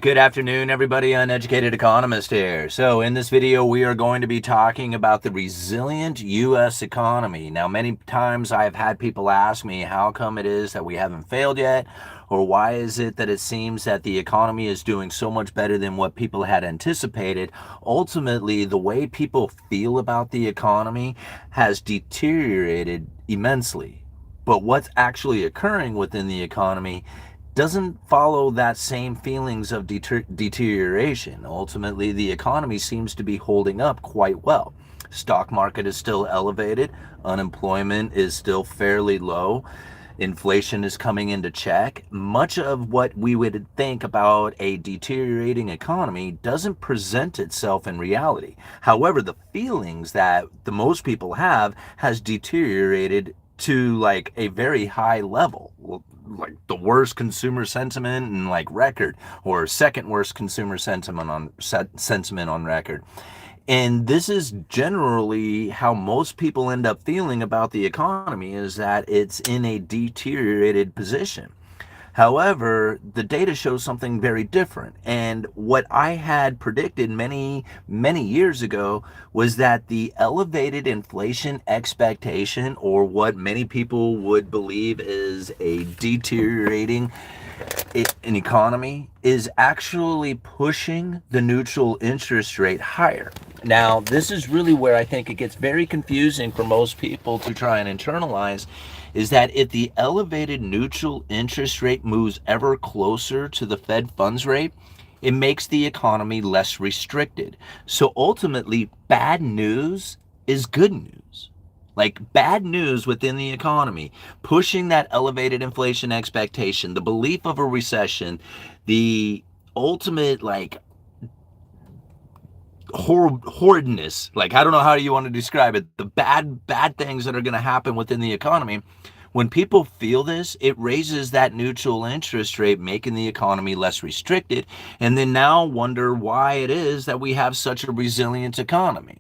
Good afternoon, everybody. Uneducated Economist here. So in this video, we are going to be talking about the resilient U.S. economy. Now, many times I've had people ask me how come it is that we haven't failed yet, or why is it that it seems that the economy is doing so much better than what people had anticipated. Ultimately, the way people feel about the economy has deteriorated immensely. But what's actually occurring within the economy doesn't follow that same feelings of deterioration. Ultimately, the economy seems to be holding up quite well. Stock market is still elevated, unemployment is still fairly low, inflation is coming into check. Much of what we would think about a deteriorating economy doesn't present itself in reality. However, the feelings that the most people have has deteriorated to like a very high level, like the worst consumer sentiment and like record, or second worst consumer sentiment on record. And this is generally how most people end up feeling about the economy, is that it's in a deteriorated position. However, the data shows something very different. And what I had predicted many years ago was that the elevated inflation expectation, or what many people would believe is a deteriorating an economy, is actually pushing the neutral interest rate higher. Now, this is really where I think it gets very confusing for most people to try and internalize, is that if the elevated neutral interest rate moves ever closer to the Fed funds rate, it makes the economy less restricted. So ultimately, bad news is good news. Like bad news within the economy, pushing that elevated inflation expectation, the belief of a recession, the ultimate like horridness, like I don't know how you want to describe it, the bad things that are going to happen within the economy. When people feel this, it raises that neutral interest rate, making the economy less restricted, and then now wonder why it is that we have such a resilient economy.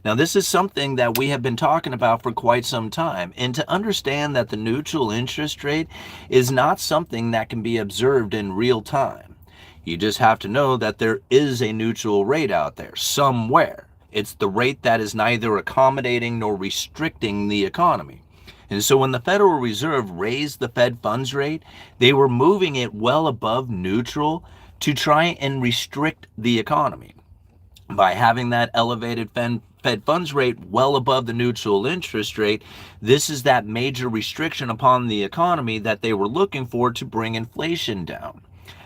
Now, this is something that we have been talking about for quite some time. And to understand that the neutral interest rate is not something that can be observed in real time. You just have to know that there is a neutral rate out there somewhere. It's the rate that is neither accommodating nor restricting the economy. And so when the Federal Reserve raised the Fed funds rate, they were moving it well above neutral to try and restrict the economy. By having that elevated Fed funds rate well above the neutral interest rate, this is that major restriction upon the economy that they were looking for to bring inflation down.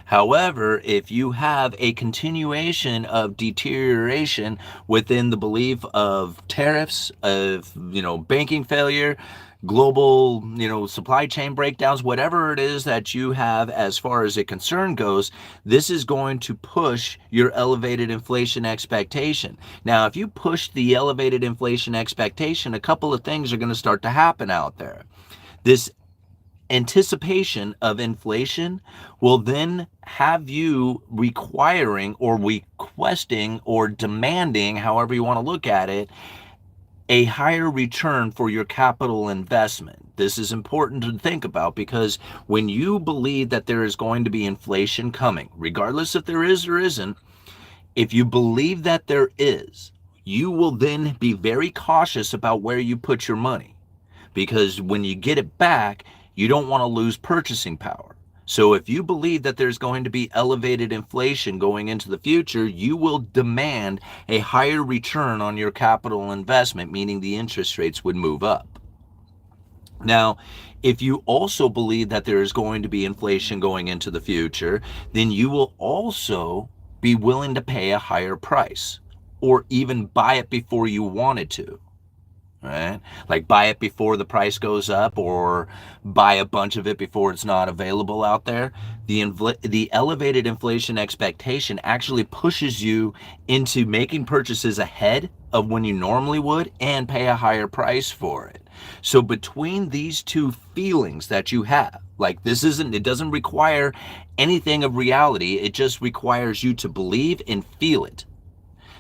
However, if you have a continuation of deterioration within the belief of tariffs, of banking failure, global supply chain breakdowns, whatever it is that you have as far as a concern goes, this is going to push your elevated inflation expectation. Now, if you push the elevated inflation expectation, a couple of things are going to start to happen out there. This anticipation of inflation will then have you requiring or requesting or demanding, however you want to look at it, a higher return for your capital investment. This is important to think about, because when you believe that there is going to be inflation coming, regardless if there is or isn't, if you believe that there is, you will then be very cautious about where you put your money, because when you get it back, you don't want to lose purchasing power. So if you believe that there's going to be elevated inflation going into the future, you will demand a higher return on your capital investment, meaning the interest rates would move up. Now, if you also believe that there is going to be inflation going into the future, then you will also be willing to pay a higher price, or even buy it before you wanted to. Right? Like buy it before the price goes up, or buy a bunch of it before it's not available out there. The elevated inflation expectation actually pushes you into making purchases ahead of when you normally would and pay a higher price for it. So between these two feelings that you have, like it doesn't require anything of reality. It just requires you to believe and feel it,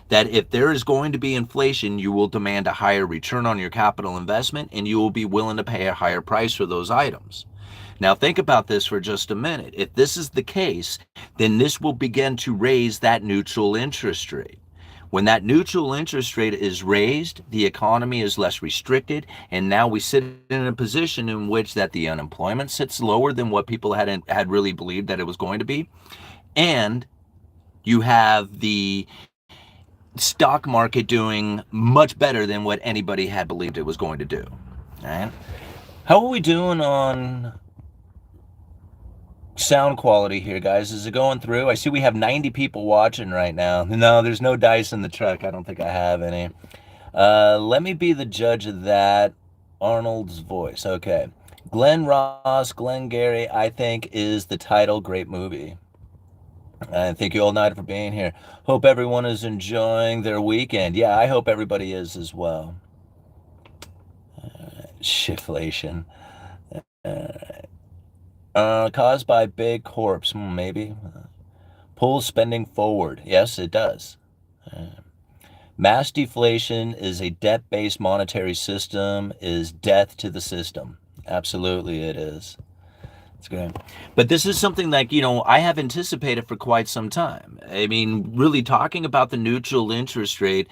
that if there is going to be inflation, you will demand a higher return on your capital investment, and you will be willing to pay a higher price for those items. Now think about this for just a minute. If this is the case, then this will begin to raise that neutral interest rate. When that neutral interest rate is raised, the economy is less restricted, and now we sit in a position in which that the unemployment sits lower than what people had really believed that it was going to be, and you have the stock market doing much better than what anybody had believed it was going to do. All right? How are we doing on sound quality here, guys? Is it going through? I see we have 90 people watching right now. No, there's no dice in the truck. I don't think I have any. Let me be the judge of that. Arnold's voice. Okay. Glenn Ross, Glenn Gary, I think is the title. Great movie. Thank you all night for being here. Hope everyone is enjoying their weekend. Yeah, I hope everybody is as well. Shiflation. Caused by big corps, maybe. Pulls spending forward. Yes, it does. Mass deflation is a debt-based monetary system, is death to the system. Absolutely it is. It's good. But this is something like, I have anticipated for quite some time. I mean, really talking about the neutral interest rate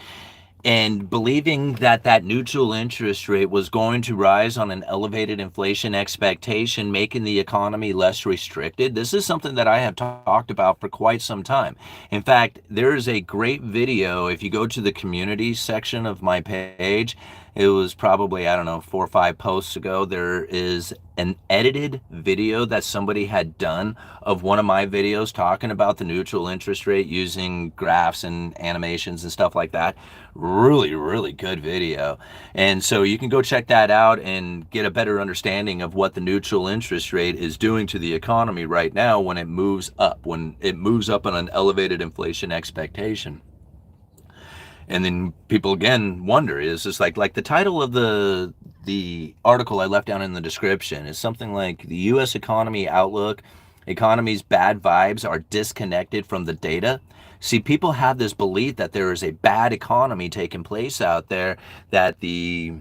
and believing that that neutral interest rate was going to rise on an elevated inflation expectation, making the economy less restricted. This is something that I have talked about for quite some time. In fact, there is a great video. If you go to the community section of my page, it was probably, 4 or 5 posts ago, there is an edited video that somebody had done of one of my videos talking about the neutral interest rate using graphs and animations and stuff like that. Really, really good video. And so you can go check that out and get a better understanding of what the neutral interest rate is doing to the economy right now when it moves up on an elevated inflation expectation. And then people again wonder, is this like the title of the article I left down in the description is something like the U.S. economy outlook, economy's bad vibes are disconnected from the data. See, people have this belief that there is a bad economy taking place out there, that the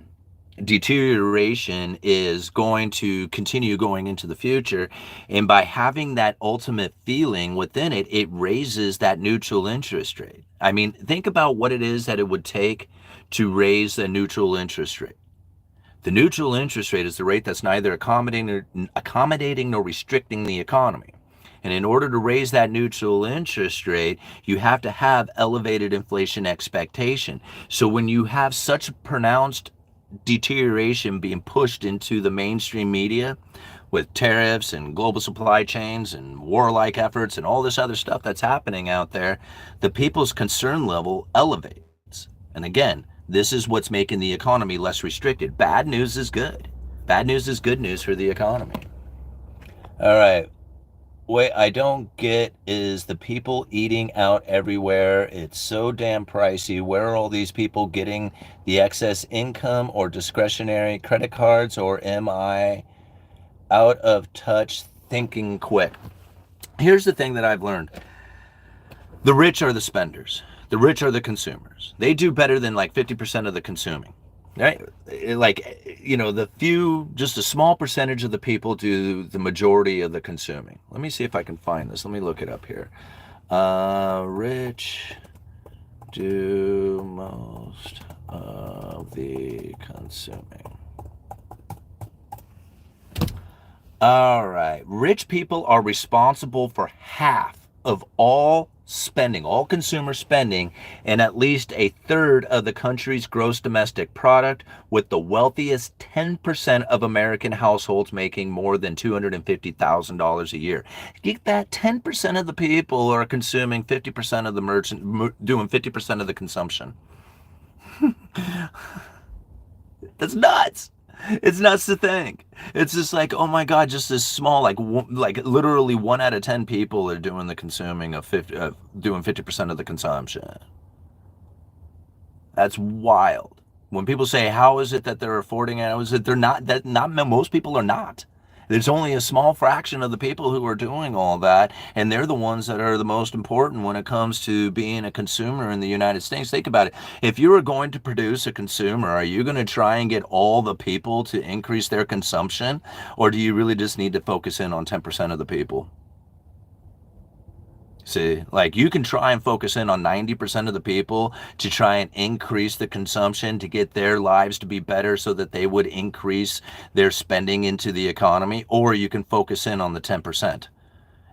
deterioration is going to continue going into the future, and by having that ultimate feeling within it, it raises that neutral interest rate. I mean, think about what it is that it would take to raise the neutral interest rate. The neutral interest rate is the rate that's neither accommodating nor restricting the economy. And in order to raise that neutral interest rate, you have to have elevated inflation expectation. So when you have such pronounced deterioration being pushed into the mainstream media with tariffs and global supply chains and warlike efforts and all this other stuff that's happening out there, the people's concern level elevates. And again, this is what's making the economy less restricted. Bad news is good. Bad news is good news for the economy. All right. What I don't get is the people eating out everywhere. It's so damn pricey. Where are all these people getting the excess income or discretionary credit cards, or am I out of touch thinking quick? Here's the thing that I've learned. The rich are the spenders. The rich are the consumers. They do better than like 50% of the consuming. Right? The few, just a small percentage of the people do the majority of the consuming. Let me see if I can find this. Let me look it up here. Rich do most of the consuming. All right. Rich people are responsible for half of all spending, all consumer spending, and at least a third of the country's gross domestic product, with the wealthiest 10% of American households making more than $250,000 a year. Get that? 10% of the people are consuming 50% of the doing 50% of the consumption. That's nuts. It's nuts to think. It's just like, oh my God, just this small, like literally 1 out of 10 people are doing the consuming of doing 50% of the consumption. That's wild. When people say, how is it that they're affording it? How is it they're not? That not most people are not. There's only a small fraction of the people who are doing all that, and they're the ones that are the most important when it comes to being a consumer in the United States. Think about it. If you are going to produce a consumer, are you going to try and get all the people to increase their consumption, or do you really just need to focus in on 10% of the people? See, like you can try and focus in on 90% of the people to try and increase the consumption to get their lives to be better so that they would increase their spending into the economy, or you can focus in on the 10%.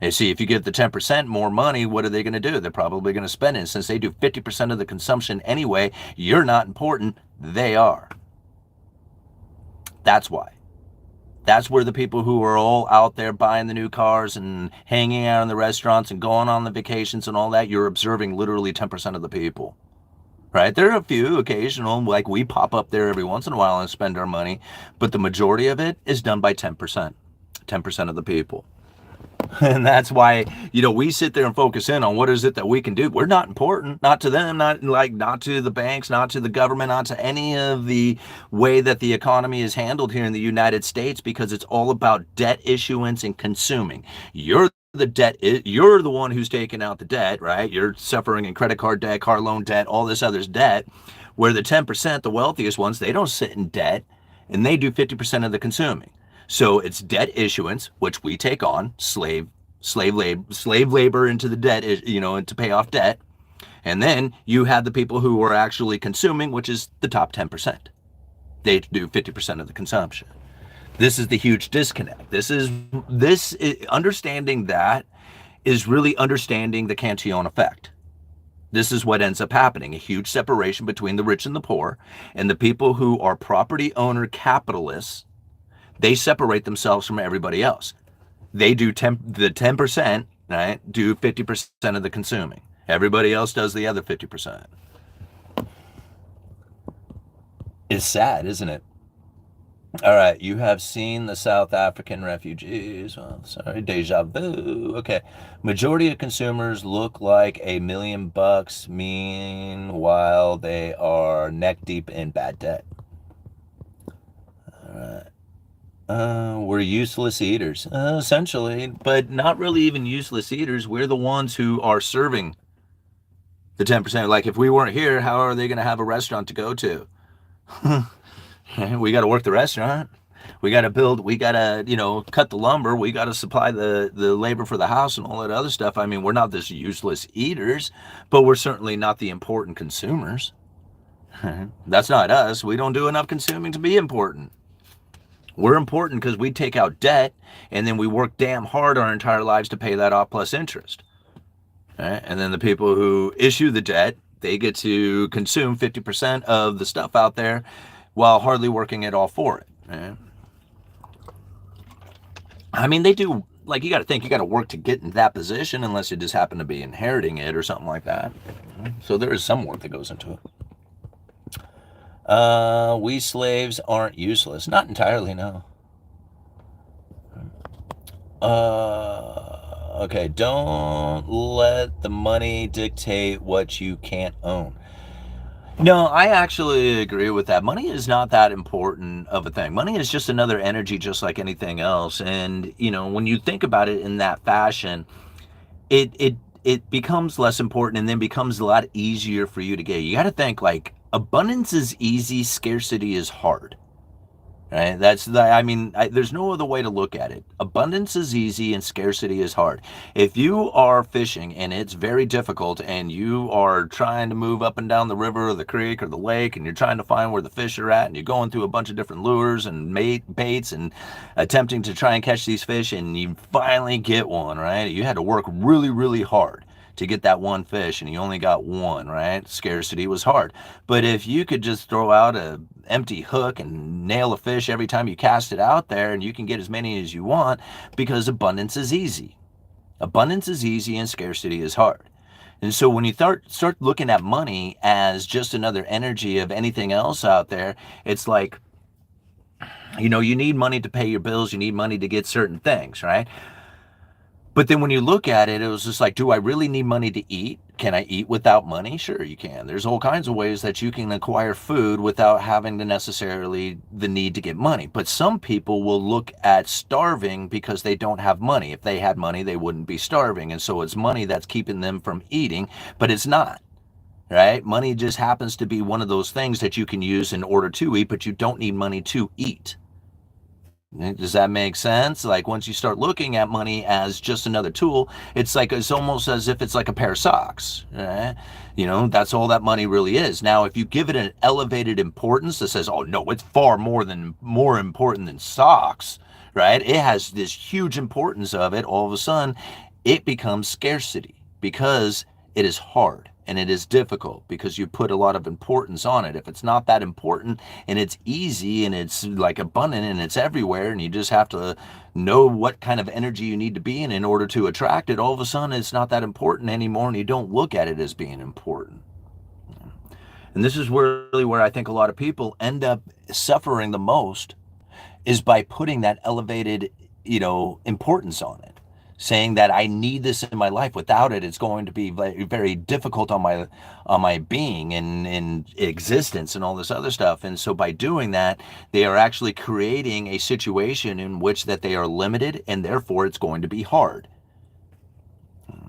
And see, if you give the 10% more money, what are they going to do? They're probably going to spend it. And since they do 50% of the consumption anyway, you're not important, they are. That's why. That's where the people who are all out there buying the new cars and hanging out in the restaurants and going on the vacations and all that, you're observing literally 10% of the people, right? There are a few occasional, like we pop up there every once in a while and spend our money, but the majority of it is done by 10%, 10% of the people. And that's why, we sit there and focus in on what is it that we can do. We're not important, not to them, not to the banks, not to the government, not to any of the way that the economy is handled here in the United States, because it's all about debt issuance and consuming. You're the one who's taking out the debt, right? You're suffering in credit card debt, car loan debt, all this other's debt, where the 10%, the wealthiest ones, they don't sit in debt and they do 50% of the consuming. So it's debt issuance, which we take on, slave labor into the debt, and to pay off debt. And then you have the people who are actually consuming, which is the top 10%. They do 50% of the consumption. This is the huge disconnect. Understanding that is really understanding the Cantillon effect. This is what ends up happening, a huge separation between the rich and the poor, and the people who are property owner capitalists. They separate themselves from everybody else. They do the 10%, right? Do 50% of the consuming. Everybody else does the other 50%. It's sad, isn't it? All right, you have seen the South African refugees. Oh, sorry, deja vu. Okay, majority of consumers look like $1 million. Meanwhile, they are neck deep in bad debt. All right. We're useless eaters, essentially, but not really even useless eaters. We're the ones who are serving the 10%. Like if we weren't here, how are they going to have a restaurant to go to? We got to work the restaurant. We got to build, we got to, cut the lumber. We got to supply the labor for the house and all that other stuff. I mean, we're not this useless eaters, but we're certainly not the important consumers. That's not us. We don't do enough consuming to be important. We're important because we take out debt and then we work damn hard our entire lives to pay that off plus interest. Right? And then the people who issue the debt, they get to consume 50% of the stuff out there while hardly working at all for it. Right? I mean, they do, like, you got to think, you got to work to get in that position unless you just happen to be inheriting it or something like that. So there is some work that goes into it. We slaves aren't useless. Not entirely, no. Okay, don't let the money dictate what you can't own. No, I actually agree with that. Money is not that important of a thing. Money is just another energy, just like anything else. And, when you think about it in that fashion, it becomes less important and then becomes a lot easier for you to get. You got to think like abundance is easy, scarcity is hard. Right? There's no other way to look at it. Abundance is easy and scarcity is hard. If you are fishing and it's very difficult and you are trying to move up and down the river or the creek or the lake and you're trying to find where the fish are at and you're going through a bunch of different lures and baits and attempting to try and catch these fish and you finally get one, right? You had to work really, really hard to get that one fish and you only got one, right? Scarcity was hard. But if you could just throw out an empty hook and nail a fish every time you cast it out there, and you can get as many as you want, because abundance is easy. Abundance is easy and scarcity is hard. And so when you start looking at money as just another energy of anything else out there, it's like, you need money to pay your bills, you need money to get certain things, right? But then when you look at it, it was just like, do I really need money to eat? Can I eat without money? Sure, you can. There's all kinds of ways that you can acquire food without having to necessarily the need to get money. But some people will look at starving because they don't have money. If they had money, they wouldn't be starving. And so it's money that's keeping them from eating, but it's not. Right? Money just happens to be one of those things that you can use in order to eat, but you don't need money to eat. Does that make sense? Like once you start looking at money as just another tool, it's like it's almost as if it's like a pair of socks. Right? You know, that's all that money really is. Now, if you give it an elevated importance that says, "Oh no, it's far more important than socks," right? It has this huge importance of it. All of a sudden, it becomes scarcity because it is hard and it is difficult because you put a lot of importance on it. If it's not that important and it's easy and it's like abundant and it's everywhere and you just have to know what kind of energy you need to be in order to attract it, all of a sudden it's not that important anymore and you don't look at it as being important. And this is really where I think a lot of people end up suffering the most, is by putting that elevated, importance on it, saying that I need this in my life. Without it, it's going to be very, very difficult on my being and existence and all this other stuff. And so by doing that, they are actually creating a situation in which that they are limited, and therefore it's going to be hard.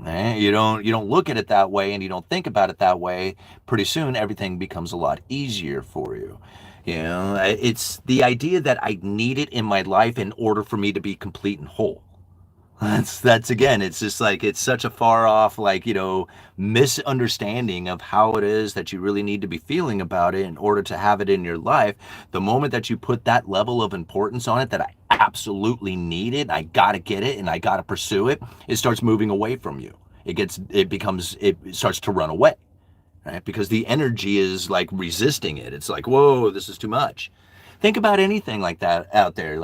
You don't look at it that way, and you don't think about it that way. Pretty soon, everything becomes a lot easier for you. It's the idea that I need it in my life in order for me to be complete and whole. That's again, it's just like it's such a far off, misunderstanding of how it is that you really need to be feeling about it in order to have it in your life. The moment that you put that level of importance on it, that I absolutely need it, I gotta get it, and I gotta pursue it, it starts moving away from you. It starts to run away, right? Because the energy is like resisting it. It's like, whoa, this is too much. Think about anything like that out there,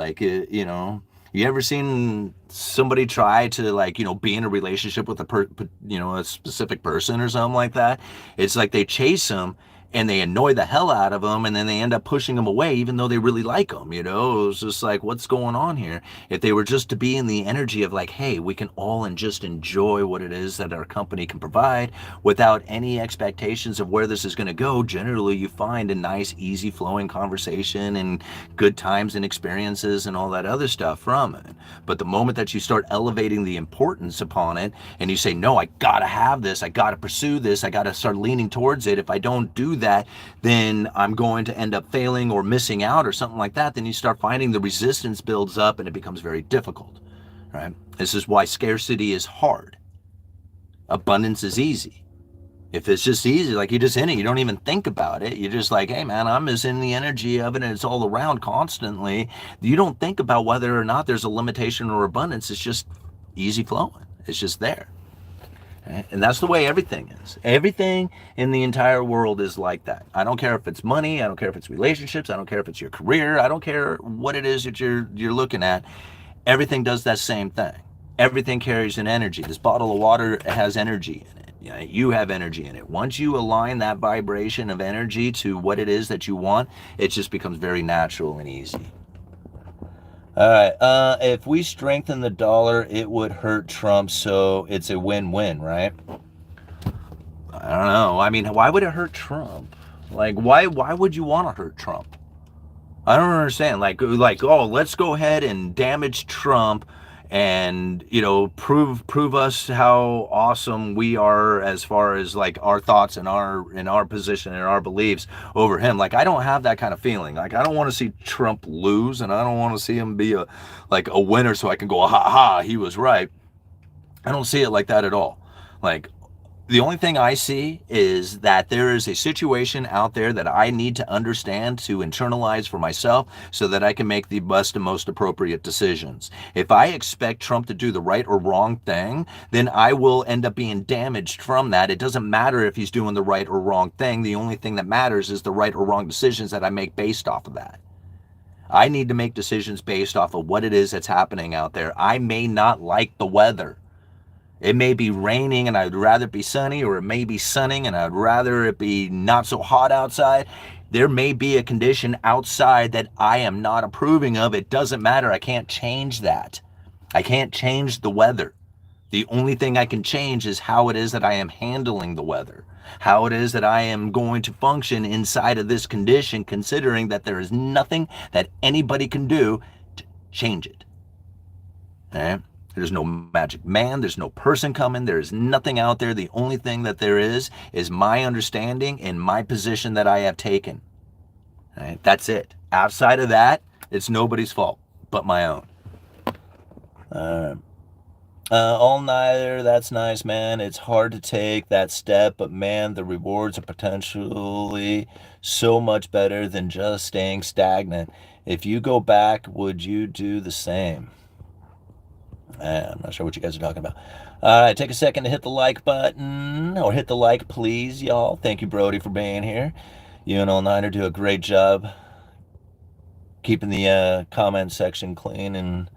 you ever seen somebody try to be in a relationship with a specific person or something like that? It's like they chase them and they annoy the hell out of them, and then they end up pushing them away even though they really like them. It was just like, what's going on here? If they were just to be in the energy of like, hey, we can all and just enjoy what it is that our company can provide without any expectations of where this is going to go, generally you find a nice, easy flowing conversation and good times and experiences and all that other stuff from it. But the moment that you start elevating the importance upon it and you say, no, I gotta have this, I gotta pursue this, I gotta start leaning towards it, if I don't do that, then I'm going to end up failing or missing out or something like that, then you start finding the resistance builds up and it becomes very difficult, right? This is why scarcity is hard. Abundance is easy. If it's just easy, like you're just in it, you don't even think about it. You're just like, hey man, I'm just in the energy of it and it's all around constantly. You don't think about whether or not there's a limitation or abundance. It's just easy flowing. It's just there. And that's the way everything is. Everything in the entire world is like that. I don't care if it's money. I don't care if it's relationships. I don't care if it's your career. I don't care what it is that you're looking at. Everything does that same thing. Everything carries an energy. This bottle of water has energy in it. You have energy in it. Once you align that vibration of energy to what it is that you want, it just becomes very natural and easy. All right. If we strengthen the dollar, it would hurt Trump, so it's a win-win, right? I don't know. I mean, why would it hurt Trump? Like, why would you want to hurt Trump? I don't understand. Like, oh, let's go ahead and damage Trump and prove us how awesome we are as far as like our thoughts and our position and our beliefs over him. Like, I don't have that kind of feeling. Like, I don't want to see Trump lose, and I don't want to see him be a winner so I can go, ha ha, he was right. I don't see it like that at all. Like, the only thing I see is that there is a situation out there that I need to understand, to internalize for myself, so that I can make the best and most appropriate decisions. If I expect Trump to do the right or wrong thing, then I will end up being damaged from that. It doesn't matter if he's doing the right or wrong thing. The only thing that matters is the right or wrong decisions that I make based off of that. I need to make decisions based off of what it is that's happening out there. I may not like the weather. It may be raining and I'd rather it be sunny, or it may be sunning and I'd rather it be not so hot outside. There may be a condition outside that I am not approving of. It doesn't matter. I can't change that. I can't change the weather. The only thing I can change is how it is that I am handling the weather, how it is that I am going to function inside of this condition, considering that there is nothing that anybody can do to change it. Okay? There's no magic man, there's no person coming, there's nothing out there. The only thing that there is my understanding and my position that I have taken. Right? That's it. Outside of that, it's nobody's fault but my own. All neither, that's nice, man. It's hard to take that step, but man, the rewards are potentially so much better than just staying stagnant. If you go back, would you do the same? I'm not sure what you guys are talking about. All right, take a second to hit the like button, or hit the like, please, y'all. Thank you, Brody, for being here. You and All Niner do a great job keeping the comment section clean and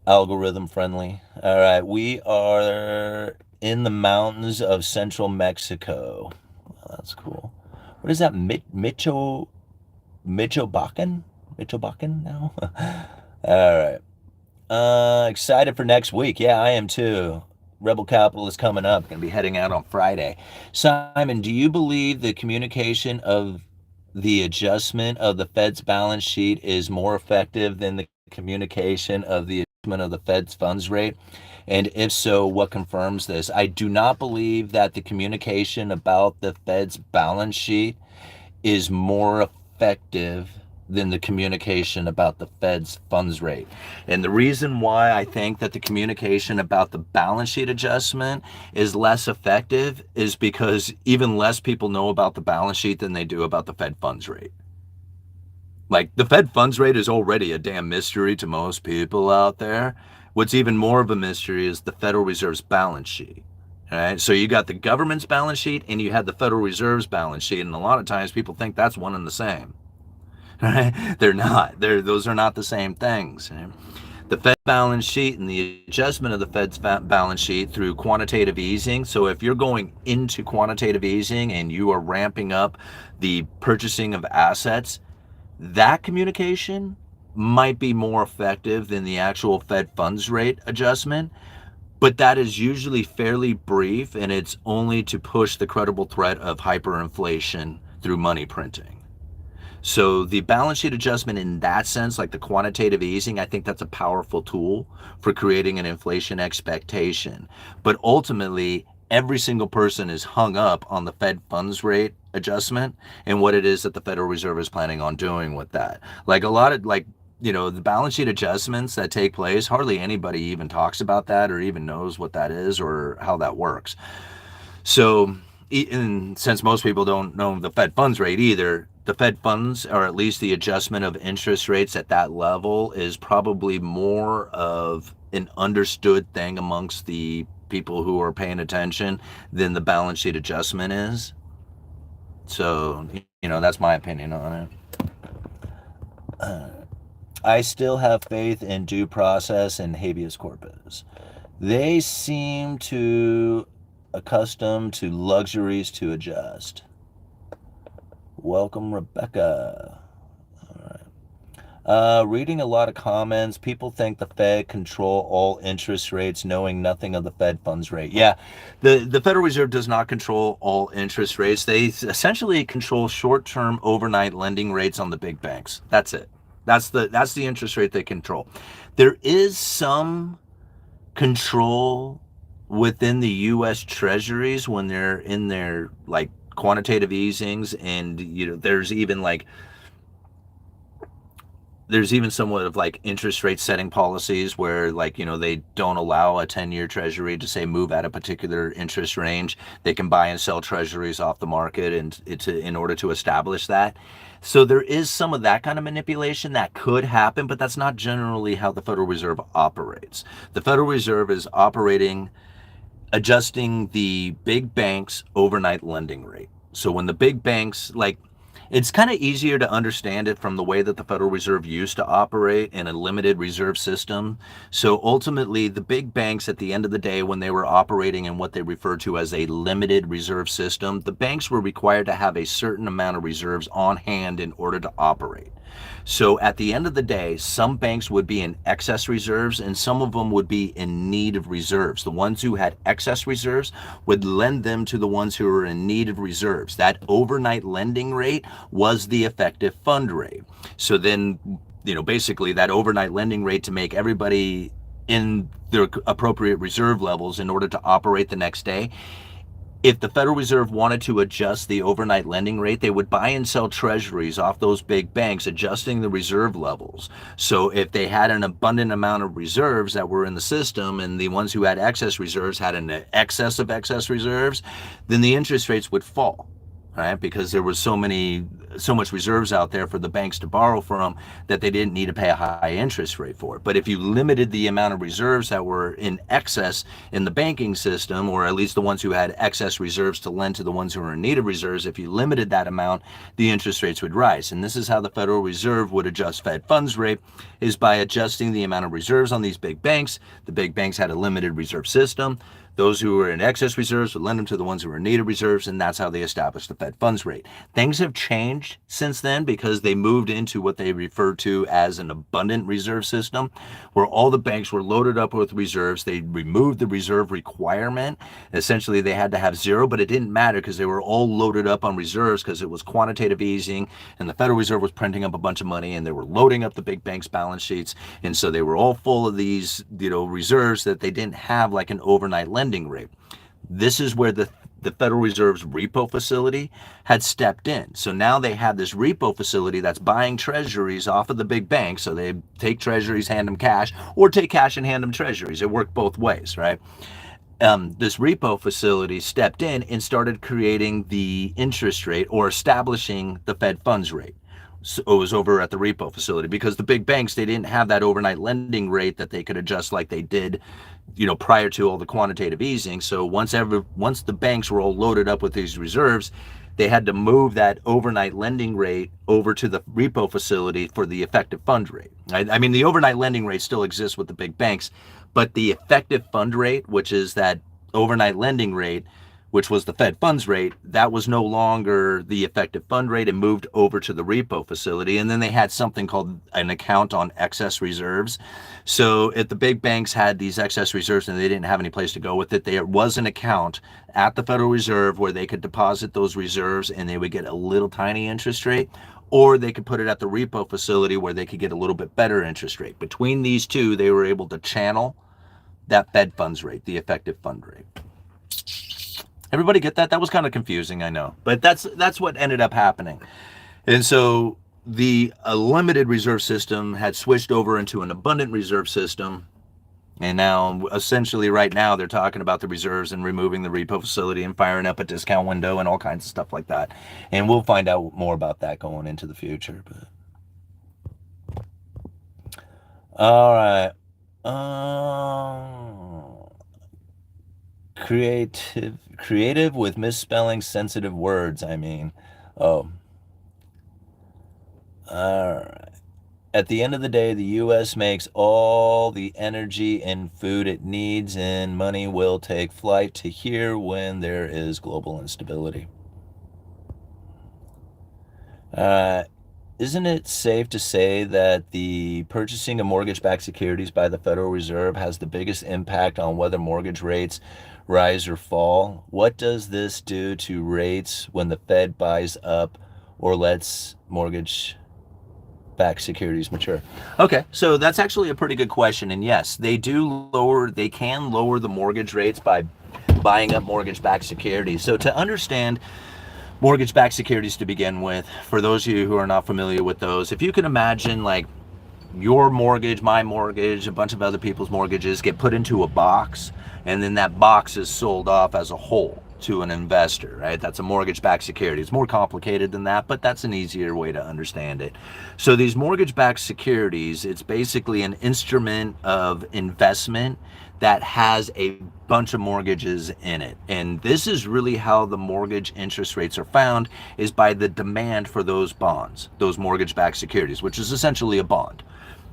algorithm friendly. All right, we are in the mountains of central Mexico. Oh, that's cool. What is that? Michoacan now? All right. Excited for next week. Yeah, I am too. Rebel Capital is coming up. Going to be heading out on Friday. Simon, do you believe the communication of the adjustment of the Fed's balance sheet is more effective than the communication of the adjustment of the Fed's funds rate? And if so, what confirms this? I do not believe that the communication about the Fed's balance sheet is more effective than the communication about the Fed's funds rate. And the reason why I think that the communication about the balance sheet adjustment is less effective is because even less people know about the balance sheet than they do about the Fed funds rate. Like, the Fed funds rate is already a damn mystery to most people out there. What's even more of a mystery is the Federal Reserve's balance sheet. All right, so you got the government's balance sheet and you had the Federal Reserve's balance sheet, and a lot of times people think that's one and the same. Right? They're not. Those are not the same things. The Fed balance sheet and the adjustment of the Fed's balance sheet through quantitative easing. So if you're going into quantitative easing and you are ramping up the purchasing of assets, that communication might be more effective than the actual Fed funds rate adjustment. But that is usually fairly brief, and it's only to push the credible threat of hyperinflation through money printing. So the balance sheet adjustment in that sense, like the quantitative easing, I think that's a powerful tool for creating an inflation expectation. But ultimately, every single person is hung up on the Fed funds rate adjustment and what it is that the Federal Reserve is planning on doing with that. Like a lot of the balance sheet adjustments that take place, hardly anybody even talks about that or even knows what that is or how that works. So, and since most people don't know the Fed funds rate either, the Fed funds, or at least the adjustment of interest rates at that level, is probably more of an understood thing amongst the people who are paying attention than the balance sheet adjustment is. So, that's my opinion on it. I still have faith in due process and habeas corpus. They seem to accustomed to luxuries to adjust. Welcome, Rebecca. All right. Reading a lot of comments, people think the Fed control all interest rates, knowing nothing of the Fed funds rate. Yeah, the Federal Reserve does not control all interest rates. They essentially control short-term overnight lending rates on the big banks. That's it. That's the interest rate they control. There is some control within the U.S. treasuries when they're in their quantitative easings, and there's even somewhat of interest rate setting policies where they don't allow a 10-year treasury to say move at a particular interest range. They can buy and sell treasuries off the market in order to establish that. So there is some of that kind of manipulation that could happen, but that's not generally how the Federal Reserve operates. The Federal Reserve is adjusting the big banks' overnight lending rate. So when the big banks, it's kind of easier to understand it from the way that the Federal Reserve used to operate in a limited reserve system. So ultimately, the big banks at the end of the day, when they were operating in what they refer to as a limited reserve system, the banks were required to have a certain amount of reserves on hand in order to operate. So at the end of the day, some banks would be in excess reserves and some of them would be in need of reserves. The ones who had excess reserves would lend them to the ones who were in need of reserves. That overnight lending rate was the effective fund rate. So then, basically that overnight lending rate to make everybody in their appropriate reserve levels in order to operate the next day. If the Federal Reserve wanted to adjust the overnight lending rate, they would buy and sell treasuries off those big banks, adjusting the reserve levels. So if they had an abundant amount of reserves that were in the system and the ones who had excess reserves had an excess of excess reserves, then the interest rates would fall. Right? Because there was so much reserves out there for the banks to borrow from that they didn't need to pay a high interest rate for it. But if you limited the amount of reserves that were in excess in the banking system, or at least the ones who had excess reserves to lend to the ones who were in need of reserves, if you limited that amount, the interest rates would rise. And this is how the Federal Reserve would adjust Fed funds rate, is by adjusting the amount of reserves on these big banks. The big banks had a limited reserve system. Those who were in excess reserves would lend them to the ones who were in need of reserves, and that's how they established the Fed funds rate. Things have changed since then because they moved into what they refer to as an abundant reserve system, where all the banks were loaded up with reserves. They removed the reserve requirement. Essentially, they had to have zero, but it didn't matter because they were all loaded up on reserves because it was quantitative easing, and the Federal Reserve was printing up a bunch of money, and they were loading up the big banks' balance sheets, and so they were all full of these, reserves that they didn't have like an overnight lending rate. This is where the Federal Reserve's repo facility had stepped in. So now they have this repo facility that's buying treasuries off of the big banks. So they take treasuries, hand them cash, or take cash and hand them treasuries. It worked both ways, right? This repo facility stepped in and started creating the interest rate or establishing the Fed funds rate. So it was over at the repo facility because the big banks, they didn't have that overnight lending rate that they could adjust like they did, prior to all the quantitative easing. So once the banks were all loaded up with these reserves, they had to move that overnight lending rate over to the repo facility for the effective fund rate. I mean, the overnight lending rate still exists with the big banks, but the effective fund rate, which is that overnight lending rate, which was the Fed funds rate, that was no longer the effective fund rate. It moved over to the repo facility. And then they had something called an account on excess reserves. So if the big banks had these excess reserves and they didn't have any place to go with it, there was an account at the Federal Reserve where they could deposit those reserves and they would get a little tiny interest rate, or they could put it at the repo facility where they could get a little bit better interest rate. Between these two, they were able to channel that Fed funds rate, the effective fund rate. Everybody get that? That was kind of confusing, I know. But that's what ended up happening. And so the limited reserve system had switched over into an abundant reserve system. And now, essentially right now, they're talking about the reserves and removing the repo facility and firing up a discount window and all kinds of stuff like that. And we'll find out more about that going into the future. But all right. Creative with misspelling sensitive words, Oh. Alright. At the end of the day, the U.S. makes all the energy and food it needs, and money will take flight to here when there is global instability. Isn't it safe to say that the purchasing of mortgage-backed securities by the Federal Reserve has the biggest impact on whether mortgage rates rise or fall? What does this do to rates when the Fed buys up or lets mortgage-backed securities mature? Okay, so that's actually a pretty good question. And yes, they can lower the mortgage rates by buying up mortgage-backed securities. So to understand mortgage-backed securities to begin with, for those of you who are not familiar with those, if you can imagine like your mortgage, my mortgage, a bunch of other people's mortgages get put into a box, and then that box is sold off as a whole to an investor, right? That's a mortgage-backed security. It's more complicated than that, but that's an easier way to understand it. So these mortgage-backed securities, it's basically an instrument of investment that has a bunch of mortgages in it. And this is really how the mortgage interest rates are found, is by the demand for those bonds, those mortgage-backed securities, which is essentially a bond.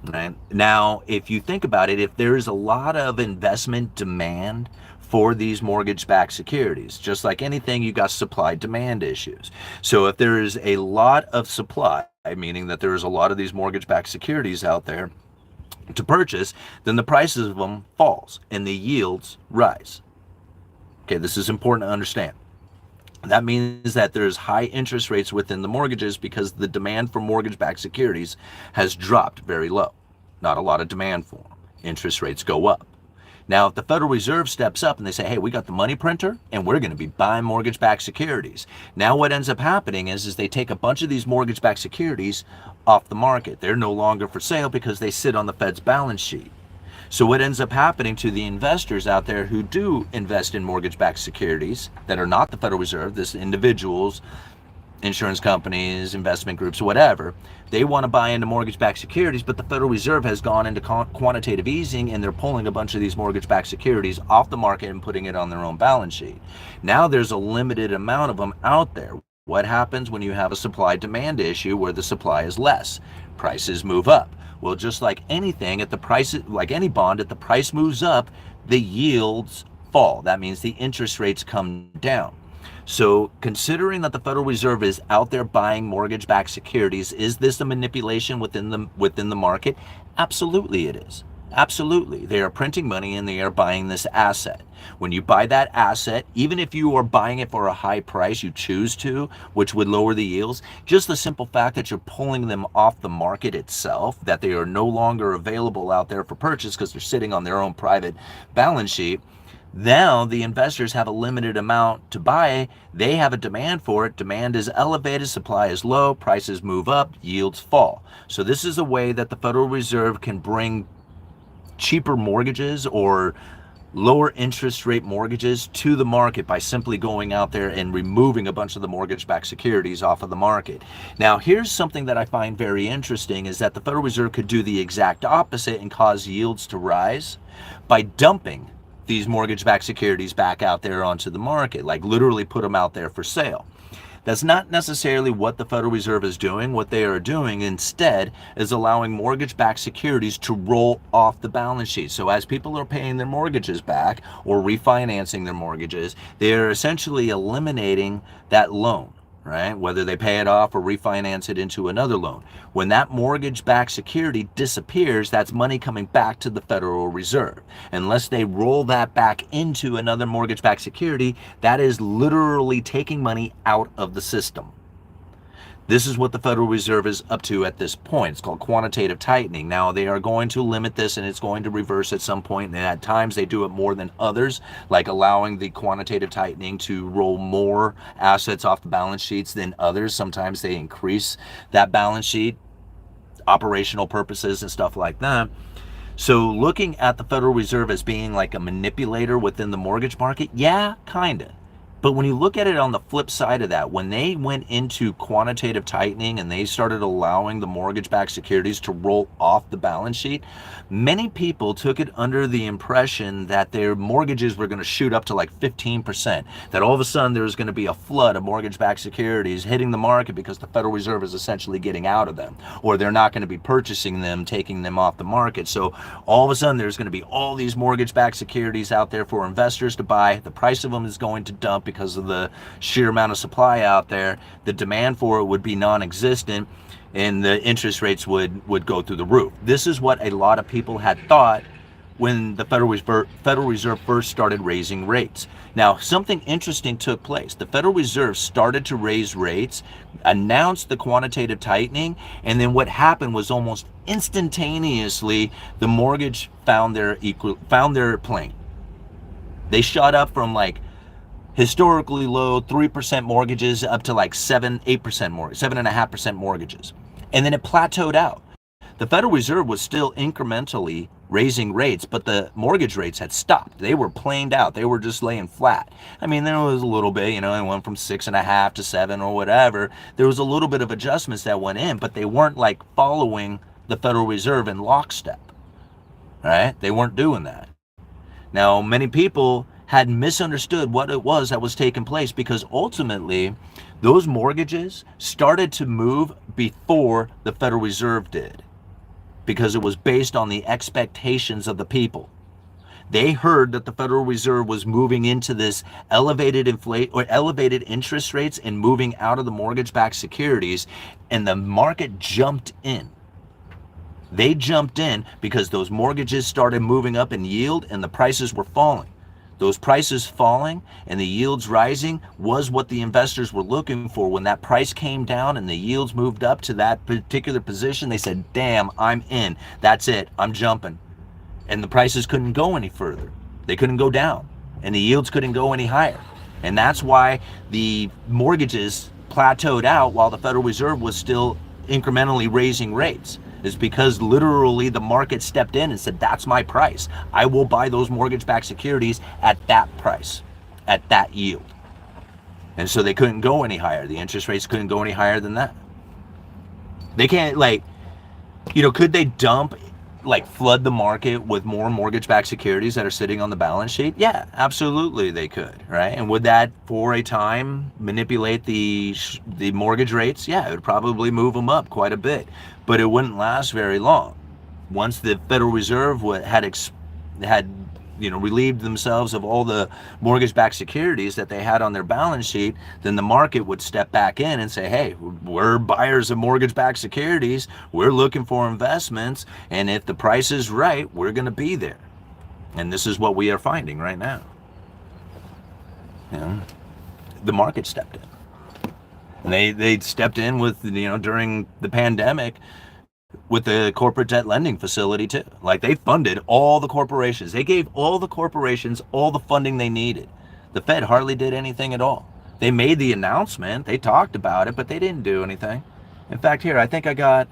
Right? Now, if you think about it, if there is a lot of investment demand for these mortgage-backed securities, just like anything, you got supply-demand issues. So if there is a lot of supply, meaning that there's a lot of these mortgage-backed securities out there to purchase, then the prices of them falls and the yields rise. Okay, this is important to understand. That means that there's high interest rates within the mortgages because the demand for mortgage-backed securities has dropped very low. Not a lot of demand for them. Interest rates go up. Now, if the Federal Reserve steps up and they say, hey, we got the money printer and we're going to be buying mortgage-backed securities. Now what ends up happening is they take a bunch of these mortgage-backed securities off the market. They're no longer for sale because they sit on the Fed's balance sheet. So what ends up happening to the investors out there who do invest in mortgage-backed securities that are not the Federal Reserve, this individuals, insurance companies, investment groups, whatever, they want to buy into mortgage-backed securities, but the Federal Reserve has gone into quantitative easing and they're pulling a bunch of these mortgage-backed securities off the market and putting it on their own balance sheet. Now there's a limited amount of them out there. What happens when you have a supply-demand issue where the supply is less? Prices move up. Well, just like anything, at the price, like any bond, if the price moves up, the yields fall. That means the interest rates come down. So considering that the Federal Reserve is out there buying mortgage-backed securities, is this a manipulation within the market? Absolutely it is. Absolutely. They are printing money and they are buying this asset. When you buy that asset, even if you are buying it for a high price, you choose to, which would lower the yields, just the simple fact that you're pulling them off the market itself, that they are no longer available out there for purchase because they're sitting on their own private balance sheet, now the investors have a limited amount to buy. They have a demand for it. Demand is elevated, supply is low, prices move up, yields fall. So this is a way that the Federal Reserve can bring cheaper mortgages or lower interest rate mortgages to the market by simply going out there and removing a bunch of the mortgage-backed securities off of the market. Now, here's something that I find very interesting is that the Federal Reserve could do the exact opposite and cause yields to rise by dumping these mortgage-backed securities back out there onto the market, like literally put them out there for sale. That's not necessarily what the Federal Reserve is doing. What they are doing instead is allowing mortgage-backed securities to roll off the balance sheet. So as people are paying their mortgages back or refinancing their mortgages, they are essentially eliminating that loan, right? Whether they pay it off or refinance it into another loan. When that mortgage-backed security disappears, that's money coming back to the Federal Reserve. Unless they roll that back into another mortgage-backed security, that is literally taking money out of the system. This is what the Federal Reserve is up to at this point. It's called quantitative tightening. Now, they are going to limit this and it's going to reverse at some point. And at times they do it more than others, like allowing the quantitative tightening to roll more assets off the balance sheets than others. Sometimes they increase that balance sheet, operational purposes and stuff like that. So looking at the Federal Reserve as being like a manipulator within the mortgage market, yeah, kind of. But when you look at it on the flip side of that, when they went into quantitative tightening and they started allowing the mortgage-backed securities to roll off the balance sheet, many people took it under the impression that their mortgages were going to shoot up to like 15%, that all of a sudden there was going to be a flood of mortgage-backed securities hitting the market because the Federal Reserve is essentially getting out of them, or they're not going to be purchasing them, taking them off the market. So all of a sudden there's going to be all these mortgage-backed securities out there for investors to buy. The price of them is going to dump because of the sheer amount of supply out there. The demand for it would be non-existent and the interest rates would go through the roof. This is what a lot of people had thought when the Federal Reserve first started raising rates. Now, something interesting took place. The Federal Reserve started to raise rates, announced the quantitative tightening, and then what happened was almost instantaneously the mortgage found their plane. They shot up from like historically low 3% mortgages up to like 7.5% mortgages. And then it plateaued out. The Federal Reserve was still incrementally raising rates, but the mortgage rates had stopped. They were planed out. They were just laying flat. I mean, there was a little bit, it went from 6.5 to 7 or whatever. There was a little bit of adjustments that went in, but they weren't like following the Federal Reserve in lockstep, right? They weren't doing that. Now, many people had misunderstood what it was that was taking place because ultimately those mortgages started to move before the Federal Reserve did because it was based on the expectations of the people. They heard that the Federal Reserve was moving into this elevated interest rates and moving out of the mortgage-backed securities, and the market jumped in. They jumped in because those mortgages started moving up in yield and the prices were falling. Those prices falling and the yields rising was what the investors were looking for. When that price came down and the yields moved up to that particular position, they said, damn, I'm in. That's it. I'm jumping. And the prices couldn't go any further. They couldn't go down. And the yields couldn't go any higher. And that's why the mortgages plateaued out while the Federal Reserve was still incrementally raising rates. Is because literally the market stepped in and said, that's my price. I will buy those mortgage-backed securities at that price, at that yield. And so they couldn't go any higher. The interest rates couldn't go any higher than that. They can't, like, could they flood the market with more mortgage-backed securities that are sitting on the balance sheet? Yeah, absolutely they could, right? And would that, for a time, manipulate the mortgage rates? Yeah, it would probably move them up quite a bit, but it wouldn't last very long. Once the Federal Reserve had relieved themselves of all the mortgage-backed securities that they had on their balance sheet, then the market would step back in and say, hey, we're buyers of mortgage-backed securities, we're looking for investments, and if the price is right, we're going to be there. And this is what we are finding right now. The market stepped in. And they stepped in with, during the pandemic, with the corporate debt lending facility too. Like, they funded all the corporations. They gave all the corporations all the funding they needed. The Fed hardly did anything at all. They made the announcement, they talked about it, but they didn't do anything. In fact, here, I think I got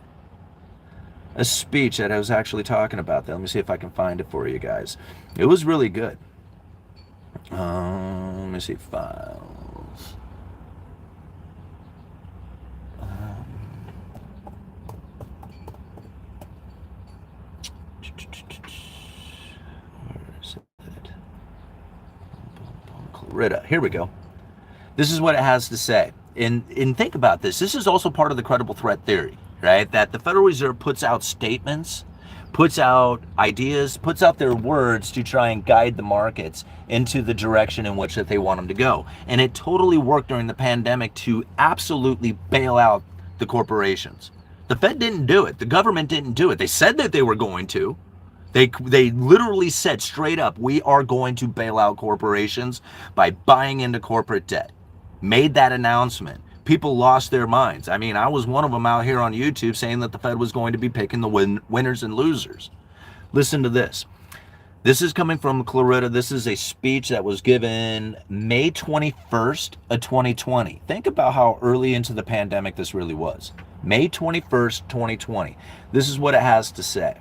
a speech that I was actually talking about that. Let me see if I can find it for you guys. It was really good. Let me see, files. Here we go. This is what it has to say. And think about this. This is also part of the credible threat theory, right? That the Federal Reserve puts out statements, puts out ideas, puts out their words to try and guide the markets into the direction in which that they want them to go. And it totally worked during the pandemic to absolutely bail out the corporations. The Fed didn't do it. The government didn't do it. They said that they were going to. They literally said straight up, we are going to bail out corporations by buying into corporate debt. Made that announcement. People lost their minds. I mean, I was one of them out here on YouTube saying that the Fed was going to be picking the winners and losers. Listen to this. This is coming from Clarita. This is a speech that was given May 21st of 2020. Think about how early into the pandemic this really was. May 21st, 2020. This is what it has to say.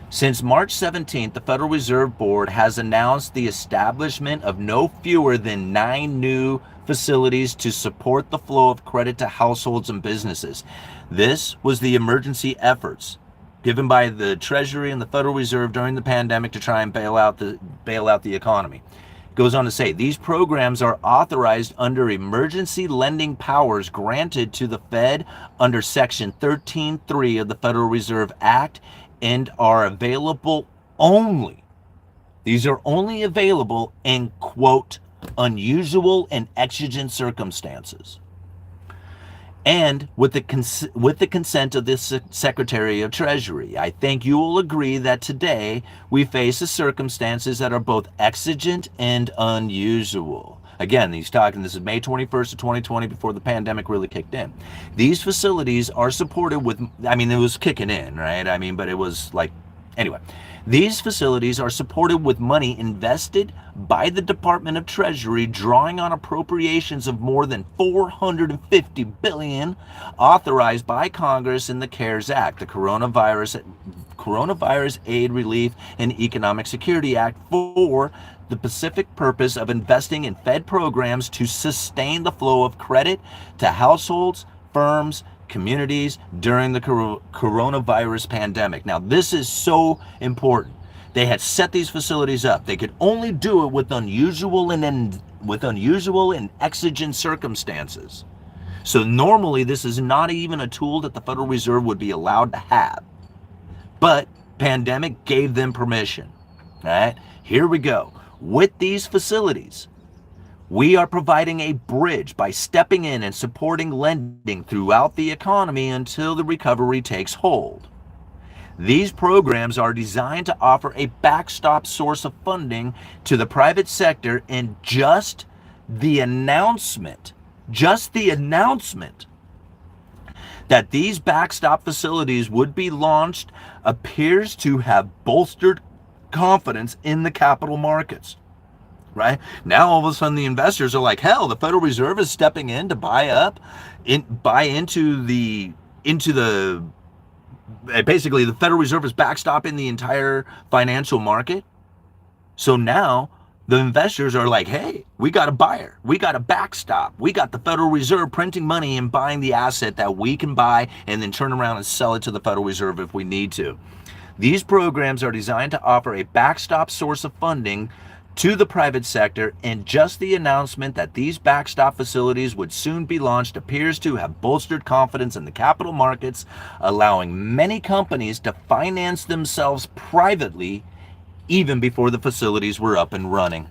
Since March 17th, the Federal Reserve Board has announced the establishment of no fewer than 9 new facilities to support the flow of credit to households and businesses. This was the emergency efforts given by the Treasury and the Federal Reserve during the pandemic to try and bail out the economy. It goes on to say, these programs are authorized under emergency lending powers granted to the Fed under Section 13.3 of the Federal Reserve Act and are available only. These are only available in, quote, unusual and exigent circumstances. And with the consent of the Secretary of Treasury. I think you will agree that today we face the circumstances that are both exigent and unusual. Again, this is May 21st of 2020, before the pandemic really kicked in. These facilities are supported with, it was kicking in, right? But it was like, anyway. These facilities are supported with money invested by the Department of Treasury, drawing on appropriations of more than $450 billion authorized by Congress in the CARES Act, the Coronavirus Aid, Relief, and Economic Security Act, for the specific purpose of investing in Fed programs to sustain the flow of credit to households, firms, communities during the coronavirus pandemic. Now, this is so important. They had set these facilities up. They could only do it with unusual and exigent circumstances. So normally, this is not even a tool that the Federal Reserve would be allowed to have. But pandemic gave them permission. All right? Here we go. With these facilities, we are providing a bridge by stepping in and supporting lending throughout the economy until the recovery takes hold. These programs are designed to offer a backstop source of funding to the private sector, and just the announcement that these backstop facilities would be launched appears to have bolstered confidence in the capital markets. Right? Now all of a sudden the investors are like, hell, the Federal Reserve is stepping in to buy into the basically the Federal Reserve is backstopping the entire financial market. So now the investors are like, hey, we got a buyer, we got a backstop, we got the Federal Reserve printing money and buying the asset that we can buy and then turn around and sell it to the Federal Reserve if we need to. These programs are designed to offer a backstop source of funding to the private sector, and just the announcement that these backstop facilities would soon be launched appears to have bolstered confidence in the capital markets, allowing many companies to finance themselves privately even before the facilities were up and running.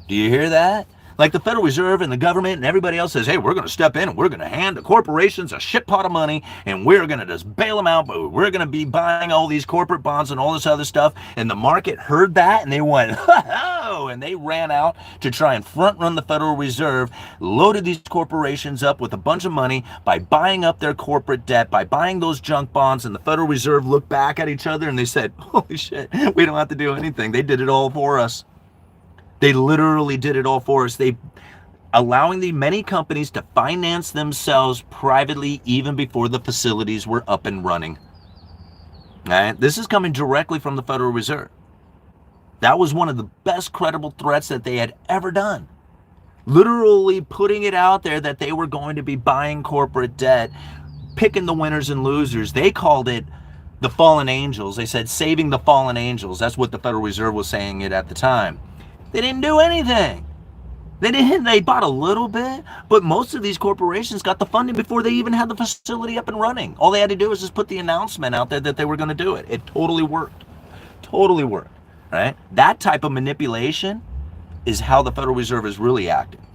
Do you hear that? Like the Federal Reserve and the government and everybody else says, hey, we're going to step in and we're going to hand the corporations a shit pot of money and we're going to just bail them out, but we're going to be buying all these corporate bonds and all this other stuff. And the market heard that and they went, ho, and they ran out to try and front run the Federal Reserve, loaded these corporations up with a bunch of money by buying up their corporate debt, by buying those junk bonds. And the Federal Reserve looked back at each other and they said, holy shit, we don't have to do anything. They did it all for us. They literally did it all for us. They allowing the many companies to finance themselves privately even before the facilities were up and running. All right? This is coming directly from the Federal Reserve. That was one of the best credible threats that they had ever done. Literally putting it out there that they were going to be buying corporate debt, picking the winners and losers. They called it the fallen angels. They said saving the fallen angels. That's what the Federal Reserve was saying it at the time. They didn't do anything. They bought a little bit, but most of these corporations got the funding before they even had the facility up and running. All they had to do was just put the announcement out there that they were going to do it. It totally worked. Totally worked. Right? That type of manipulation is how the Federal Reserve is really acting.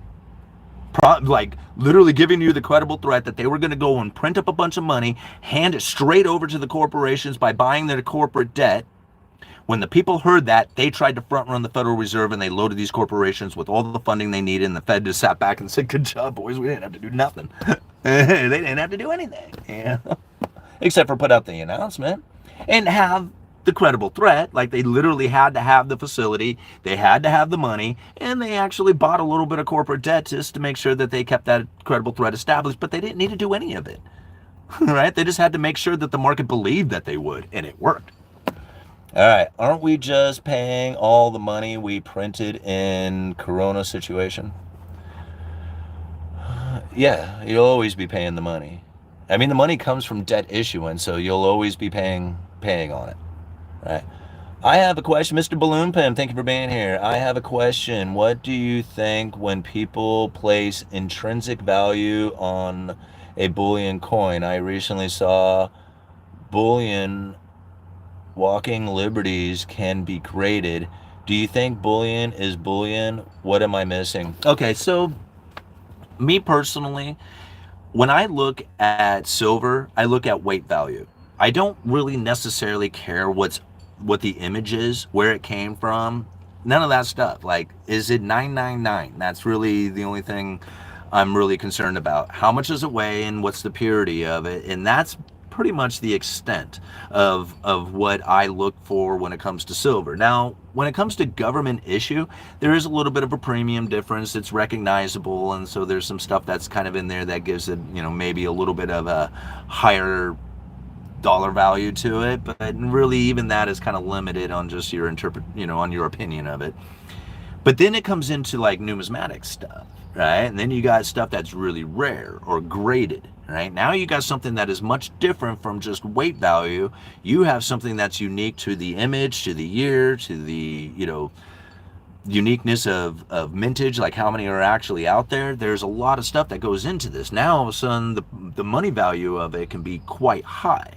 Like literally giving you the credible threat that they were going to go and print up a bunch of money, hand it straight over to the corporations by buying their corporate debt. When the people heard that, they tried to front run the Federal Reserve and they loaded these corporations with all the funding they needed, and the Fed just sat back and said, good job, boys, we didn't have to do nothing. They didn't have to do anything, except for put out the announcement and have the credible threat. Like they literally had to have the facility, they had to have the money, and they actually bought a little bit of corporate debt just to make sure that they kept that credible threat established, but they didn't need to do any of it, right? They just had to make sure that the market believed that they would, and it worked. All right, aren't we just paying all the money we printed in Corona situation? Yeah, you'll always be paying the money. I mean, the money comes from debt issuance, so you'll always be paying on it, right? I have a question, Mr. Balloon Pen, thank you for being here. I have a question. What do you think when people place intrinsic value on a bullion coin? I recently saw bullion walking liberties can be graded. Do you think bullion is bullion? What am I missing? Okay, so me personally, when I look at silver, I look at weight value. I don't really necessarily care what the image is, where it came from, none of that stuff. Like, is it 999? That's really the only thing I'm really concerned about. How much does it weigh and what's the purity of it? And that's pretty much the extent of what I look for when it comes to silver. Now, when it comes to government issue, there is a little bit of a premium difference. It's recognizable, and so there's some stuff that's kind of in there that gives it, maybe a little bit of a higher dollar value to it, but really even that is kind of limited on just your on your opinion of it. But then it comes into like numismatic stuff, right? And then you got stuff that's really rare or graded. Right now you got something that is much different from just weight value. You have something that's unique to the image, to the year, to the uniqueness of mintage, like how many are actually out there. There's a lot of stuff that goes into this. Now all of a sudden the money value of it can be quite high.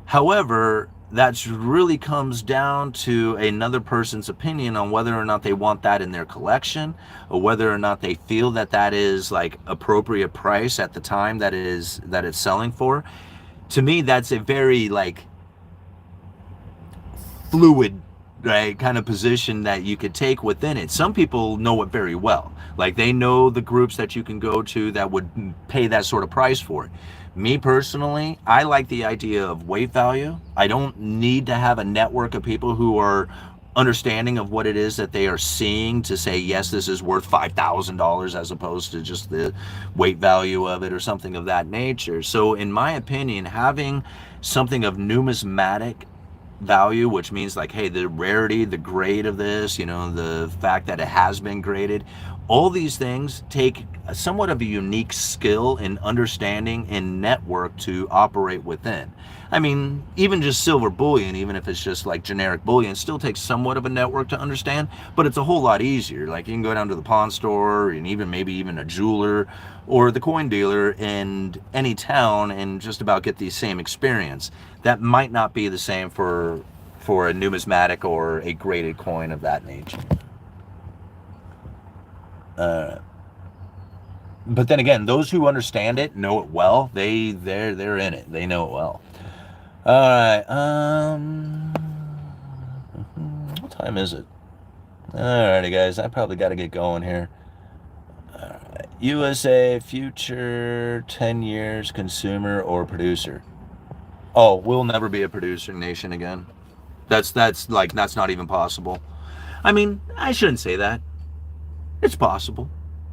However, That's really comes down to another person's opinion on whether or not they want that in their collection, or whether or not they feel that that is like appropriate price at the time that it's selling for. To me, that's a very like fluid, right, kind of position that you could take within it. Some people know it very well. Like they know the groups that you can go to that would pay that sort of price for it. Me personally, I like the idea of weight value. I don't need to have a network of people who are understanding of what it is that they are seeing to say, yes, this is worth $5,000 as opposed to just the weight value of it or something of that nature. So in my opinion, having something of numismatic value, which means like, hey, the rarity, the grade of this, you know, the fact that it has been graded, all these things take somewhat of a unique skill in understanding and network to operate within. I mean, even just silver bullion, even if it's just like generic bullion, still takes somewhat of a network to understand, but it's a whole lot easier. Like you can go down to the pawn store and even maybe even a jeweler or the coin dealer in any town and just about get the same experience. That might not be the same for a numismatic or a graded coin of that nature. But then again, those who understand it know it well. They're in it. They know it well. All right. What time is it? Alrighty, guys. I probably got to get going here. All right. USA future 10 years consumer or producer. Oh, we'll never be a producing nation again. That's not even possible. I mean, I shouldn't say that. It's possible.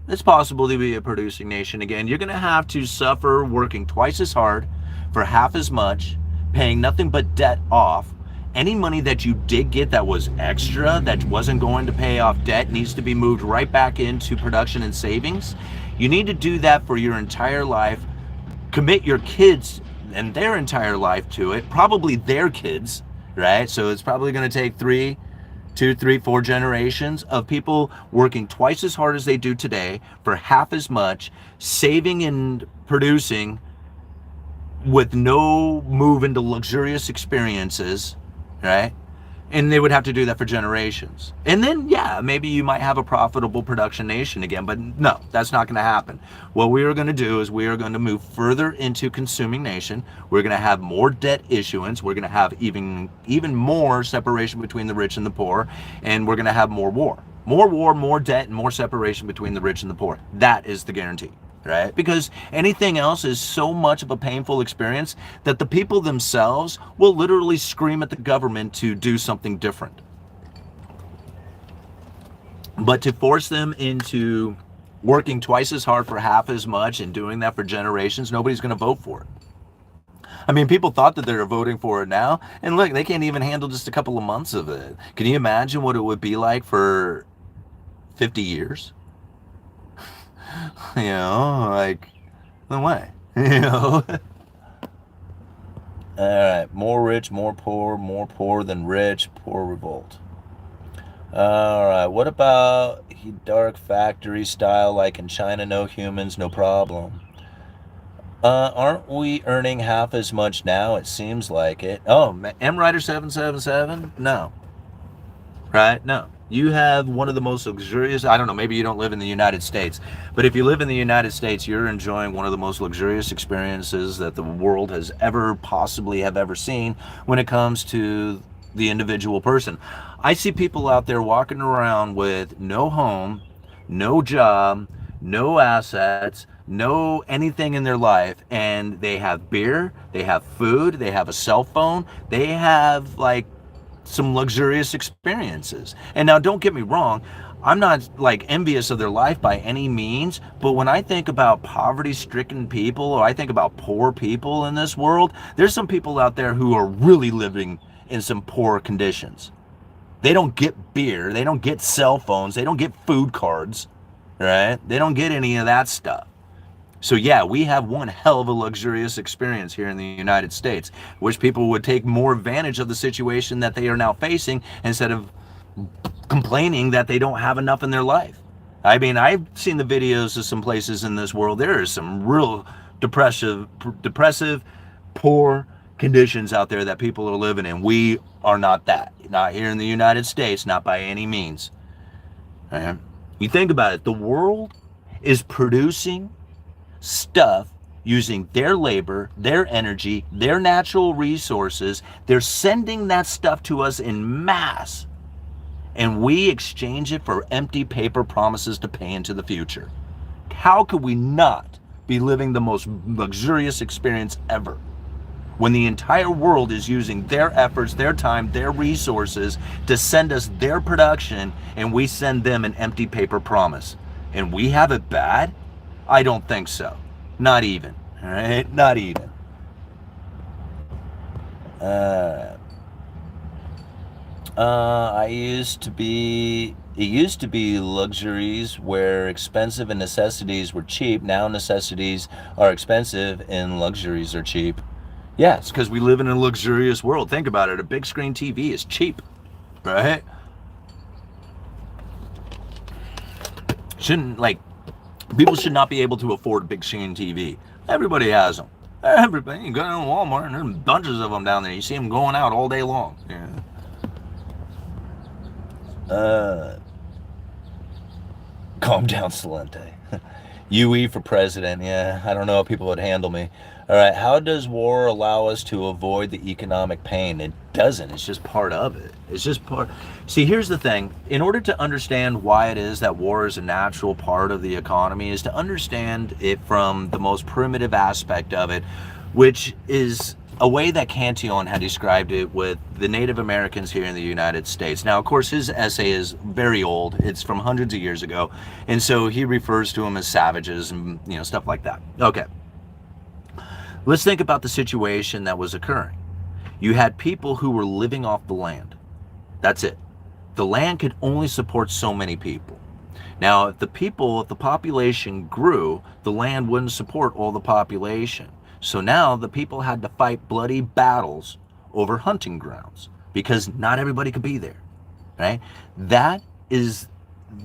It's possible to be a producing nation again. You're going to have to suffer working twice as hard for half as much, paying nothing but debt off. Any money that you did get that was extra, that wasn't going to pay off debt, needs to be moved right back into production and savings. You need to do that for your entire life. Commit your kids and their entire life to it, probably their kids, right? So it's probably going to take 2, 3, 4 generations of people working twice as hard as they do today for half as much, saving and producing with no move into luxurious experiences, right? And they would have to do that for generations. And then, yeah, maybe you might have a profitable production nation again, but no, that's not going to happen. What we are going to do is we are going to move further into consuming nation. We're going to have more debt issuance. We're going to have even more separation between the rich and the poor, and we're going to have more war. More war, more debt, and more separation between the rich and the poor. That is the guarantee. Right? Because anything else is so much of a painful experience that the people themselves will literally scream at the government to do something different. But to force them into working twice as hard for half as much and doing that for generations, nobody's going to vote for it. I mean, people thought that they were voting for it now, and look, they can't even handle just a couple of months of it. Can you imagine what it would be like for 50 years? You know, like, no way. You know? All right, more rich, more poor than rich, poor revolt. All right, what about dark factory style, like in China, no humans, no problem? Aren't we earning half as much now? It seems like it. Oh, M Rider 777? No. Right? No. You have one of the most luxurious, I don't know, maybe you don't live in the United States, but if you live in the United States, you're enjoying one of the most luxurious experiences that the world has ever possibly have ever seen when it comes to the individual person. I see people out there walking around with no home, no job, no assets, no anything in their life, and they have beer, they have food, they have a cell phone, they have like some luxurious experiences. And now don't get me wrong, I'm not like envious of their life by any means, but when I think about poverty-stricken people, or I think about poor people in this world, there's some people out there who are really living in some poor conditions. They don't get beer, they don't get cell phones, they don't get food cards, right? They don't get any of that stuff. So yeah, we have one hell of a luxurious experience here in the United States. Wish people would take more advantage of the situation that they are now facing instead of complaining that they don't have enough in their life. I mean, I've seen the videos of some places in this world. There is some real depressive, poor conditions out there that people are living in. We are not that. Not here in the United States, not by any means. Right? You think about it, the world is producing stuff using their labor, their energy, their natural resources. They're sending that stuff to us in mass, and we exchange it for empty paper promises to pay into the future. How could we not be living the most luxurious experience ever when the entire world is using their efforts, their time, their resources to send us their production, and we send them an empty paper promise? And we have it bad? I don't think so. Not even. All right? Not even. It used to be luxuries where expensive and necessities were cheap. Now necessities are expensive and luxuries are cheap. Yeah, it's because we live in a luxurious world. Think about it. A big screen TV is cheap, right? People should not be able to afford a big screen TV. Everybody has them. Everybody. You go to Walmart and there's bunches of them down there. You see them going out all day long. Yeah. Calm down, Salente. UE for president. Yeah, I don't know if people would handle me. All right, how does war allow us to avoid the economic pain? It doesn't. It's just part of it. It's just part. See, here's the thing. In order to understand why it is that war is a natural part of the economy, is to understand it from the most primitive aspect of it, which is a way that Cantillon had described it with the Native Americans here in the United States. Now, of course, his essay is very old. It's from hundreds of years ago. And so he refers to them as savages and, stuff like that. Okay. Let's think about the situation that was occurring. You had people who were living off the land. That's it. The land could only support so many people. Now, if the population grew, the land wouldn't support all the population. So now the people had to fight bloody battles over hunting grounds because not everybody could be there, right? That is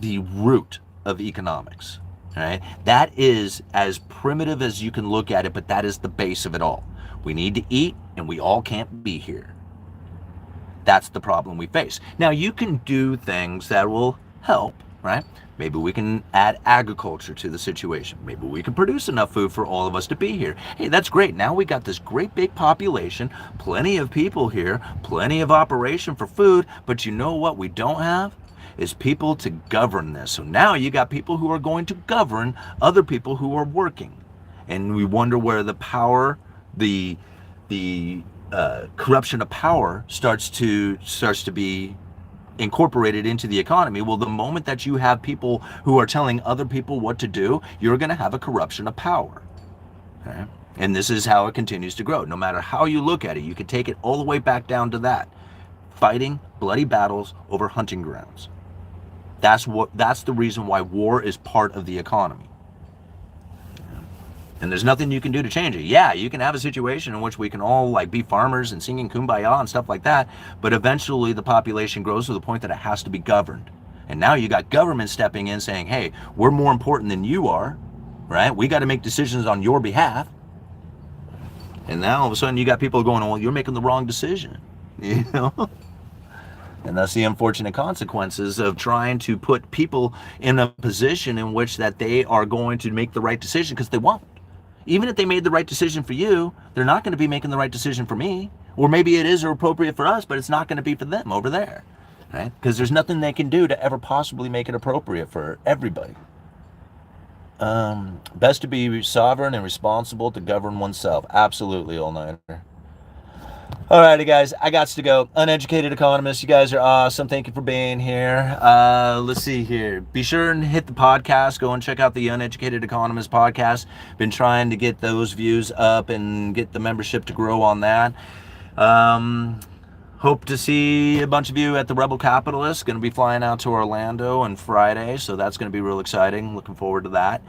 the root of economics, right? That is as primitive as you can look at it, but that is the base of it all. We need to eat and we all can't be here. That's the problem we face. Now, you can do things that will help, right? Maybe we can add agriculture to the situation. Maybe we can produce enough food for all of us to be here. Hey, that's great. Now we got this great big population, plenty of people here, plenty of operation for food. But you know what we don't have? Is people to govern this. So now you got people who are going to govern other people who are working. And we wonder where the power, the corruption of power starts to be incorporated into the economy. Well, the moment that you have people who are telling other people what to do, you're going to have a corruption of power. Okay? And this is how it continues to grow. No matter how you look at it, you can take it all the way back down to that. Fighting bloody battles over hunting grounds. That's the reason why war is part of the economy. And there's nothing you can do to change it. Yeah, you can have a situation in which we can all be farmers and singing kumbaya and stuff like that, but eventually the population grows to the point that it has to be governed. And now you got government stepping in saying, hey, we're more important than you are, right? We got to make decisions on your behalf. And now all of a sudden you got people going, well, you're making the wrong decision, And that's the unfortunate consequences of trying to put people in a position in which that they are going to make the right decision, because they won't. Even if they made the right decision for you, they're not going to be making the right decision for me. Or maybe it is appropriate for us, but it's not going to be for them over there, right? Because there's nothing they can do to ever possibly make it appropriate for everybody. Best to be sovereign and responsible to govern oneself. Absolutely, all-nighter. Alrighty, guys, I got to go. Uneducated Economist, you guys are awesome. Thank you for being here. Let's see here. Be sure and hit the podcast. Go and check out the Uneducated Economist podcast. Been trying to get those views up and get the membership to grow on that. Hope to see a bunch of you at the Rebel Capitalist. Going to be flying out to Orlando on Friday, so that's going to be real exciting. Looking forward to that.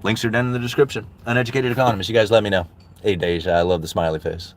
Links are down in the description. Uneducated Economist, you guys let me know. Hey, Deja, I love the smiley face.